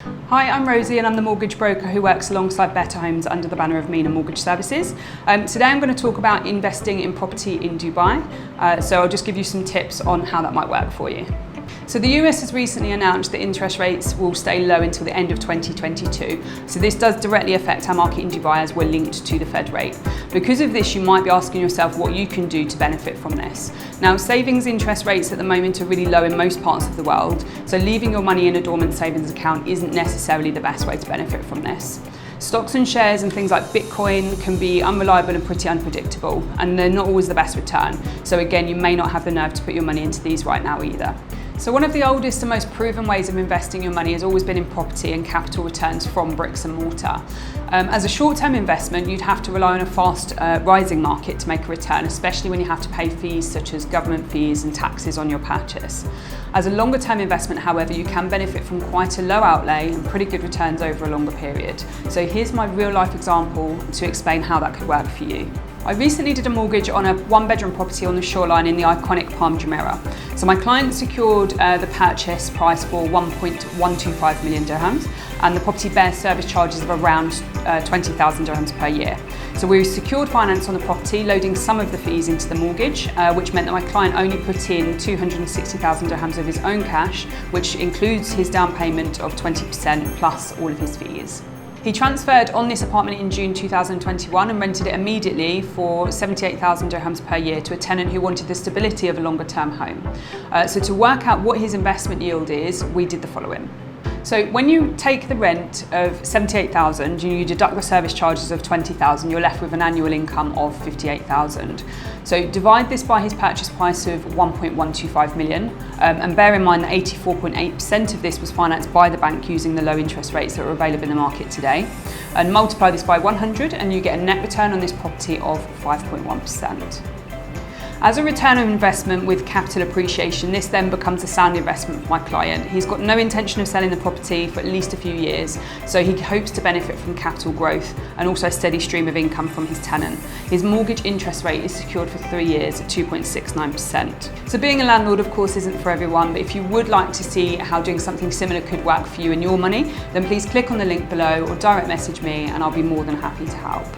Hi, I'm Rosie and I'm the mortgage broker who works alongside Betterhomes under the banner of MENA Mortgage Services. Today I'm going to talk about investing in property in Dubai, so I'll just give you some tips on how that might work for you. So the US has recently announced that interest rates will stay low until the end of 2022. So this does directly affect our market in Dubai as we're linked to the Fed rate. Because of this, you might be asking yourself what you can do to benefit from this. Now, savings interest rates at the moment are really low in most parts of the world, so leaving your money in a dormant savings account isn't necessarily the best way to benefit from this. Stocks and shares and things like Bitcoin can be unreliable and pretty unpredictable, and they're not always the best return. So again, you may not have the nerve to put your money into these right now either. So one of the oldest and most proven ways of investing your money has always been in property and capital returns from bricks and mortar. As a short-term investment, you'd have to rely on a fast rising market to make a return, especially when you have to pay fees such as government fees and taxes on your purchase. As a longer-term investment, however, you can benefit from quite a low outlay and pretty good returns over a longer period. So here's my real-life example to explain how that could work for you. I recently did a mortgage on a one-bedroom property on the shoreline in the iconic Palm Jumeirah. So my client secured the purchase price for 1.125 million dirhams, and the property bears service charges of around 20,000 dirhams per year. So we secured finance on the property, loading some of the fees into the mortgage, which meant that my client only put in 260,000 dirhams of his own cash, which includes his down payment of 20% plus all of his fees. He transferred on this apartment in June 2021 and rented it immediately for 78,000 dirhams per year to a tenant who wanted the stability of a longer term home. So to work out what his investment yield is, we did the following. So when you take the rent of 78,000 and you deduct the service charges of 20,000, you're left with an annual income of 58,000. So divide this by his purchase price of 1.125 million, and bear in mind that 84.8% of this was financed by the bank using the low interest rates that are available in the market today. And multiply this by 100 and you get a net return on this property of 5.1%. As a return on investment with capital appreciation, this then becomes a sound investment for my client. He's got no intention of selling the property for at least a few years, so he hopes to benefit from capital growth and also a steady stream of income from his tenant. His mortgage interest rate is secured for 3 years at 2.69%. So being a landlord, of course, isn't for everyone, but if you would like to see how doing something similar could work for you and your money, then please click on the link below or direct message me and I'll be more than happy to help.